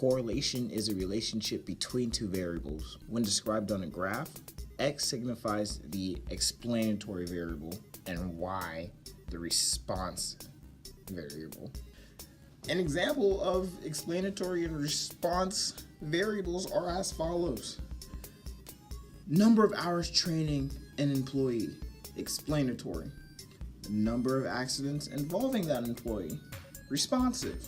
correlation is a relationship between two variables. When described on a graph, x signifies the explanatory variable and y the response variable. An example of explanatory and response variables are as follows. Number of hours training an employee, explanatory. Number of accidents involving that employee, responsive.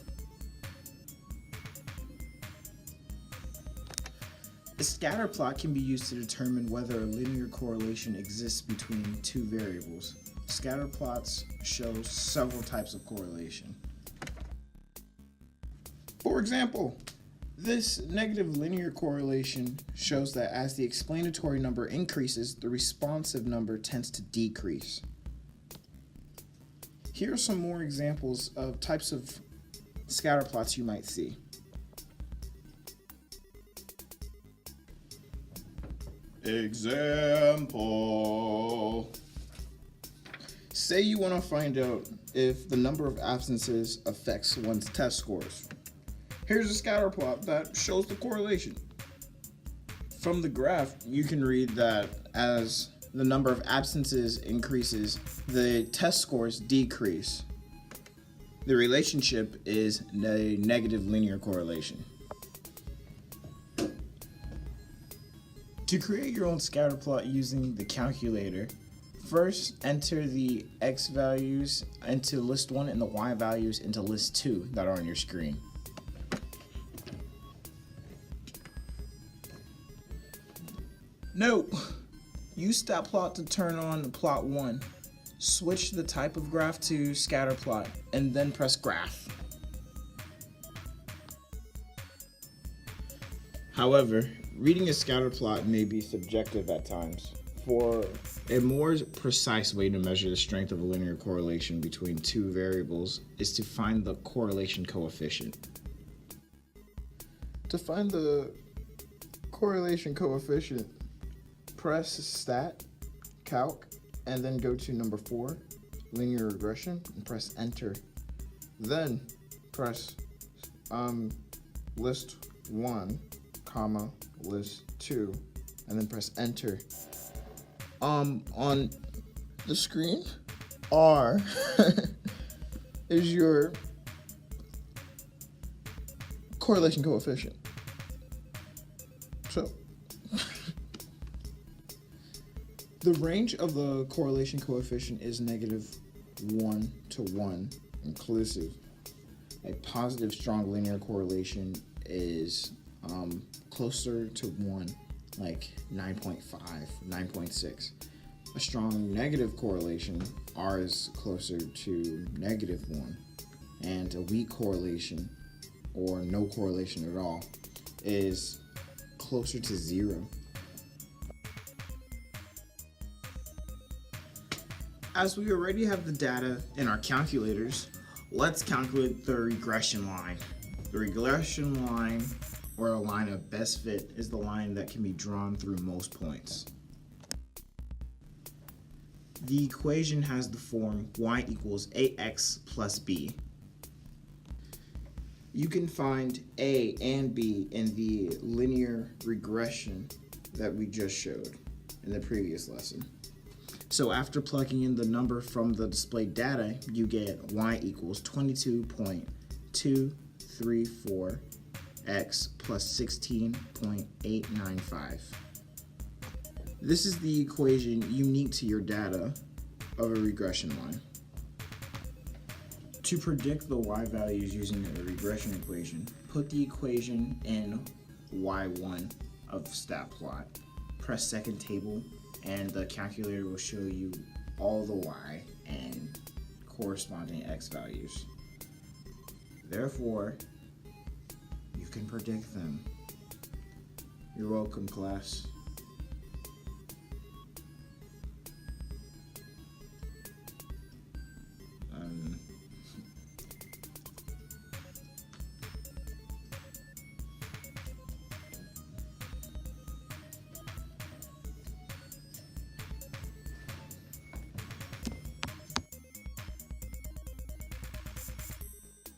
A scatter plot can be used to determine whether a linear correlation exists between two variables. Scatter plots show several types of correlation. For example, this negative linear correlation shows that as the explanatory number increases, the responsive number tends to decrease. Here are some more examples of types of scatter plots you might see. Example. Say you want to find out if the number of absences affects one's test scores. Here's a scatter plot that shows the correlation. From the graph, you can read that as the number of absences increases, the test scores decrease. The relationship is a negative linear correlation. To create your own scatter plot using the calculator, first enter the x values into list 1 and the y values into list 2 that are on your screen. Note, use stat plot to turn on plot 1. Switch the type of graph to scatter plot and then press graph. However, reading a scatter plot may be subjective at times. For a more precise way to measure the strength of a linear correlation between two variables is to find the correlation coefficient. To find the correlation coefficient, press stat, calc, and then go to number 4, linear regression, and press enter. Then press list 1, comma, list 2, and then press enter. On the screen, R is your correlation coefficient. So the range of the correlation coefficient is -1 to 1 inclusive. A positive strong linear correlation is closer to 1, like 9.5, 9.6. A strong negative correlation, R is closer to -1. And a weak correlation, or no correlation at all, is closer to 0. As we already have the data in our calculators, let's calculate the regression line. The regression line, or a line of best fit, is the line that can be drawn through most points. The equation has the form y equals ax plus b. You can find a and b in the linear regression that we just showed in the previous lesson. So after plugging in the number from the displayed data, you get y equals 22.234x plus 16.895. This is the equation unique to your data of a regression line. To predict the y values using a regression equation, put the equation in y1 of stat plot, press second table, and the calculator will show you all the y and corresponding x values. Therefore, you can predict them. You're welcome, class.